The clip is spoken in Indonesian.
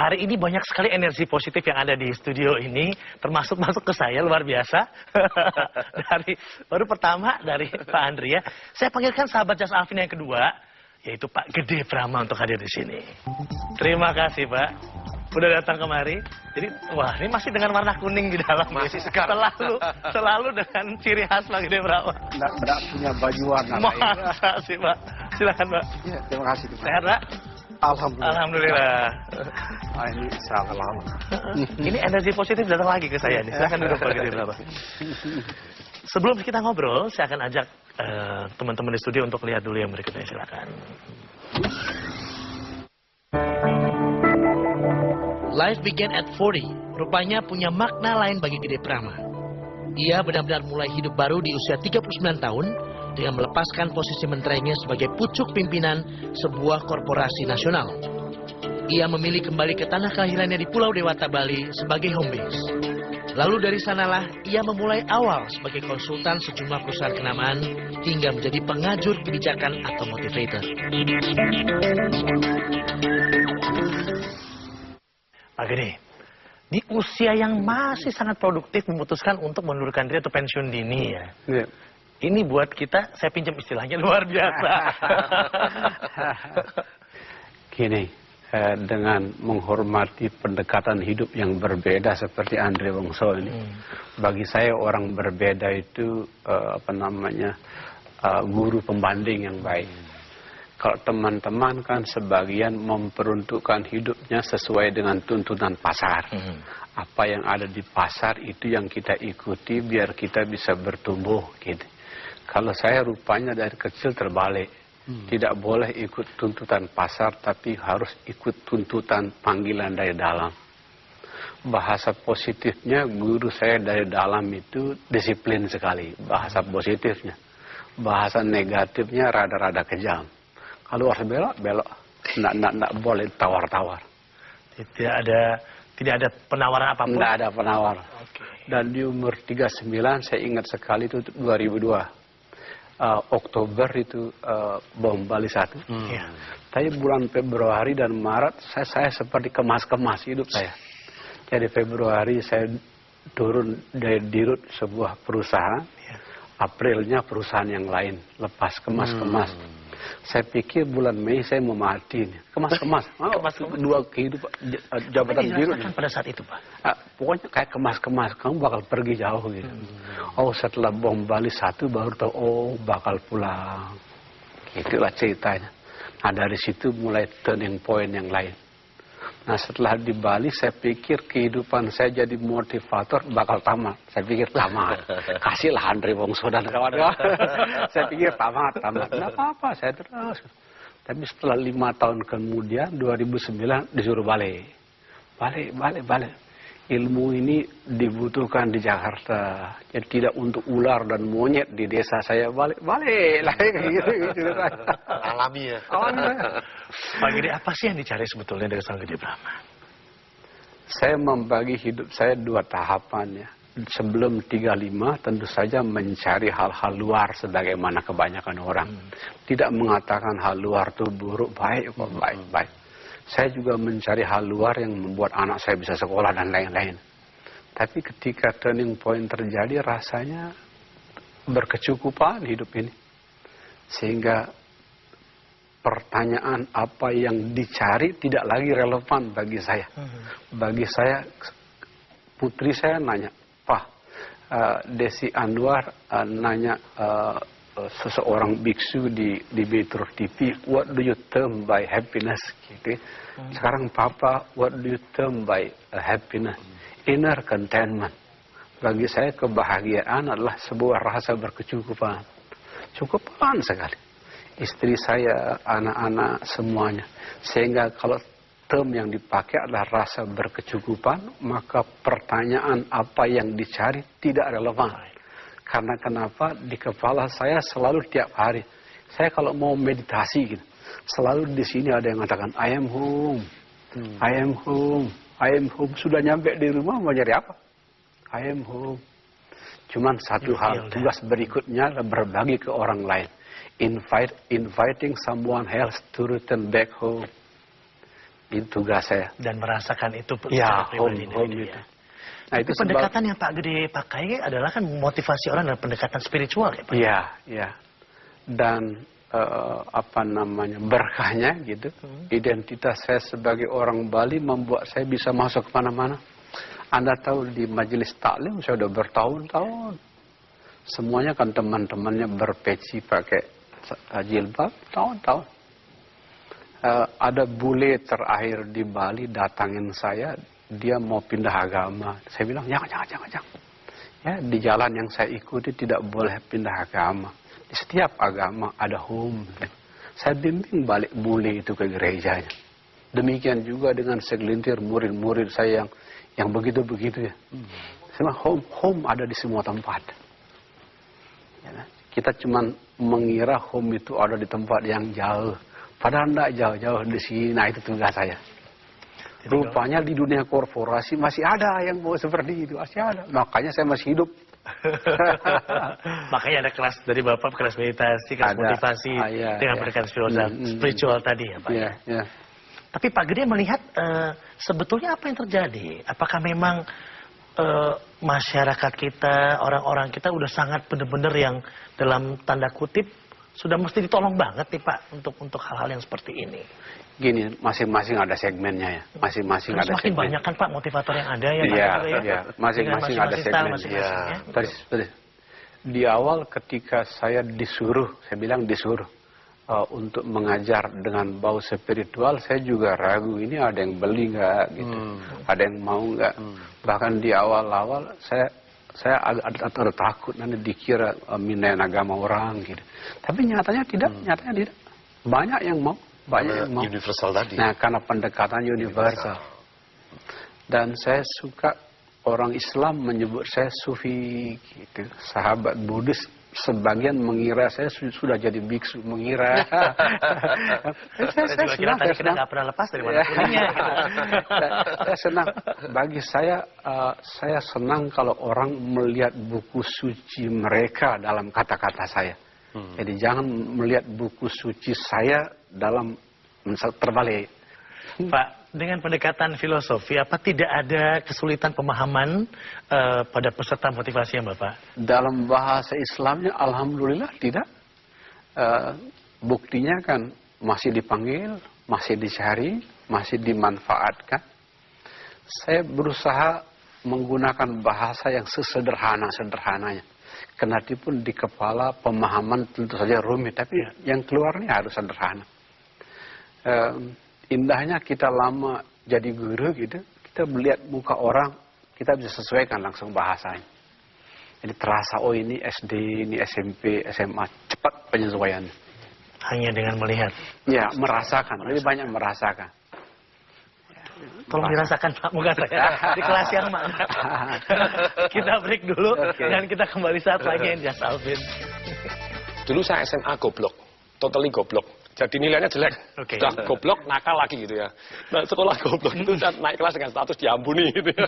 hari ini banyak sekali energi positif yang ada di studio ini, termasuk masuk ke saya, luar biasa. Baru pertama dari Pak Andri ya. Saya panggilkan sahabat Jas Alvin yang kedua, yaitu Pak Gede Brahma untuk hadir di sini. Terima kasih Pak, udah datang kemari. Jadi, wah ini masih dengan warna kuning di dalam. Masih sekarang. Selalu dengan ciri khas Pak Gede Brahma. Nggak punya baju warna lain. Masa sih Pak, silakan Pak. Ya, terima kasih. Sehat Pak? Alhamdulillah. Alhamdulillah. Ini sangat lama. Ini energi positif datang lagi ke saya nih. Silakan duduk Pak Gede Brahma. Sebelum kita ngobrol, saya akan ajak teman-teman di studio untuk lihat dulu yang berikutnya. Silakan. Life began at 40. Rupanya punya makna lain bagi Gede Brahma. Ia benar-benar mulai hidup baru di usia 39 tahun dengan melepaskan posisi menterainya sebagai pucuk pimpinan sebuah korporasi nasional. Ia memilih kembali ke tanah kelahirannya di Pulau Dewata, Bali sebagai home base. Lalu dari sanalah ia memulai awal sebagai konsultan sejumlah perusahaan kenamaan hingga menjadi pengajur kebijakan atau motivator. Pak Gede, di usia yang masih sangat produktif memutuskan untuk mengundurkan diri atau pensiun dini ya. Ya. Ini buat kita, saya pinjam istilahnya luar biasa. Gini, dengan menghormati pendekatan hidup yang berbeda seperti Andre Wongso ini, bagi saya orang berbeda itu guru pembanding yang baik. Kalau teman-teman kan sebagian memperuntukkan hidupnya sesuai dengan tuntutan pasar. Apa yang ada di pasar itu yang kita ikuti biar kita bisa bertumbuh gitu. Kalau saya rupanya dari kecil terbalik. Tidak boleh ikut tuntutan pasar tapi harus ikut tuntutan panggilan dari dalam. Bahasa positifnya guru saya dari dalam itu disiplin sekali. Bahasa positifnya. Bahasa negatifnya rada-rada kejam. Kalau harus belok, nggak boleh tawar-tawar. Tidak ada penawaran apapun? Nggak ada penawar. Okay. Dan di umur 39, saya ingat sekali itu 2002. Oktober itu bom Bali 1. Ya. Tapi bulan Februari dan Maret, saya seperti kemas-kemas hidup saya. Jadi Februari saya turun dari dirut sebuah perusahaan. Ya. Aprilnya perusahaan yang lain. Lepas kemas-kemas. Saya pikir bulan Mei saya mau mati nih. Kemas-kemas. Dua kehidupan jabatan biru. Pada saat itu Pak? Pokoknya kayak kemas-kemas. Kamu bakal pergi jauh gitu. Oh setelah bom Bali 1 baru tahu oh bakal pulang. Itulah ceritanya. Nah dari situ mulai turning point yang lain. Nah setelah di Bali saya pikir kehidupan saya jadi motivator bakal tamat. Saya pikir tamat. Kasihlah Andre Wongso dan kawan-kawan. Saya pikir tamat. Nggak apa-apa saya terus. Tapi setelah 5 tahun kemudian 2009 disuruh balik. Balik. Ilmu ini dibutuhkan di Jakarta. Jadi tidak untuk ular dan monyet di desa saya balik lagi gitu. Alami ya. Pak Gede, apa sih yang dicari sebetulnya dari Sang Gede Brahma? Saya membagi hidup saya 2 tahapan ya. Sebelum 35 tentu saja mencari hal-hal luar sebagaimana kebanyakan orang. Tidak mengatakan hal luar itu buruk, baik kok, baik. Saya juga mencari hal luar yang membuat anak saya bisa sekolah dan lain-lain. Tapi ketika turning point terjadi rasanya berkecukupan hidup ini. Sehingga pertanyaan apa yang dicari tidak lagi relevan bagi saya. Bagi saya, putri saya nanya, Pak, Desi Anwar nanya seseorang biksu di Metro TV, what do you term by happiness? Gitu. Sekarang Papa, what do you term by happiness? Inner contentment. Bagi saya kebahagiaan adalah sebuah rasa berkecukupan. Cukupan sekali. Istri saya, anak-anak, semuanya. Sehingga kalau term yang dipakai adalah rasa berkecukupan, maka pertanyaan apa yang dicari tidak relevan. Karena kenapa? Di kepala saya selalu tiap hari. Saya kalau mau meditasi gitu, selalu di sini ada yang mengatakan I am home. I am home. I am home. Sudah nyampe di rumah mau nyari apa? I am home. Cuman satu hal, tugas berikutnya adalah berbagi ke orang lain. Inviting someone else to return back home. Itu tugas saya. Dan merasakan itu Ya, secara pribadi home dari itu. dia. Nah, Tapi pendekatan yang Pak Gede pakai adalah kan motivasi orang dalam pendekatan spiritual ya Pak? Iya, iya. Dan berkahnya gitu. Identitas saya sebagai orang Bali membuat saya bisa masuk kemana-mana. Anda tahu di majelis taklim saya udah bertahun-tahun. Semuanya kan teman-temannya berpeci pakai jilbab tahun-tahun. Ada bule terakhir di Bali datangin saya, dia mau pindah agama. Saya bilang jangan. Ya, di jalan yang saya ikuti tidak boleh pindah agama. Di setiap agama ada home. Saya bimbing balik bule itu ke gerejanya. Demikian juga dengan segelintir murid-murid saya yang begitu-begitu ya. Saya bilang home ada di semua tempat. Ya, kita cuma mengira home itu ada di tempat yang jauh. Padahal tidak jauh-jauh di sini. Nah, itu tugas saya. Rupanya di dunia korporasi masih ada yang mau seperti itu. Masih ada. Makanya saya masih hidup. Makanya ada kelas dari Bapak, kelas meditasi, kelas motivasi dengan pendekatan spiritual tadi ya Pak. Ya. Tapi Pak Gede melihat sebetulnya apa yang terjadi? Apakah memang masyarakat kita, orang-orang kita udah sangat benar-benar yang dalam tanda kutip sudah mesti ditolong banget nih Pak untuk hal-hal yang seperti ini? Gini, masing-masing ada segmennya ya. Masing-masing ada semakin segmen. banyak kan Pak motivator yang ada ya. Iya, masing-masing ada segmen. Ya. Tadi, di awal ketika saya disuruh, saya bilang disuruh untuk mengajar dengan bau spiritual, saya juga ragu ini ada yang beli nggak gitu, ada yang mau nggak. Bahkan di awal-awal saya ada takut nanti dikira minain agama orang gitu. Tapi nyatanya tidak. Banyak yang mau. Banyak yang mau. Universal tadi. Nah, karena pendekatan universal. Dan saya suka orang Islam menyebut saya sufi gitu. Sahabat Buddhis sebagian mengira saya sudah jadi biksu, mengira. saya kira tadi kita nggak pernah lepas dari mana kuningnya. Saya senang. Bagi saya senang kalau orang melihat buku suci mereka dalam kata-kata saya. Jadi jangan melihat buku suci saya dalam terbalik. Pak, dengan pendekatan filosofi, apa tidak ada kesulitan pemahaman pada peserta motivasi yang Bapak? Dalam bahasa Islamnya, alhamdulillah tidak. Buktinya kan masih dipanggil, masih dicari, masih dimanfaatkan. Saya berusaha menggunakan bahasa yang sesederhana-sederhananya. Kenatipun di kepala pemahaman tentu saja rumit, tapi yang keluarnya harus sederhana. Indahnya kita lama jadi guru gitu, kita melihat muka orang, kita bisa sesuaikan langsung bahasanya. Jadi terasa, oh ini SD, ini SMP, SMA, cepat penyesuaiannya. Hanya dengan melihat? Ya, merasakan, lebih banyak merasakan. Tolong dirasakan Pak, moga saya di kelas yang mana. Kita break dulu, dan kita kembali saat lagi yang Just Alvin. Dulu saya SMA goblok, totally goblok. Jadi nilainya jelek, sudah goblok, nakal lagi gitu ya. Nah sekolah goblok itu naik kelas dengan status diampuni gitu ya.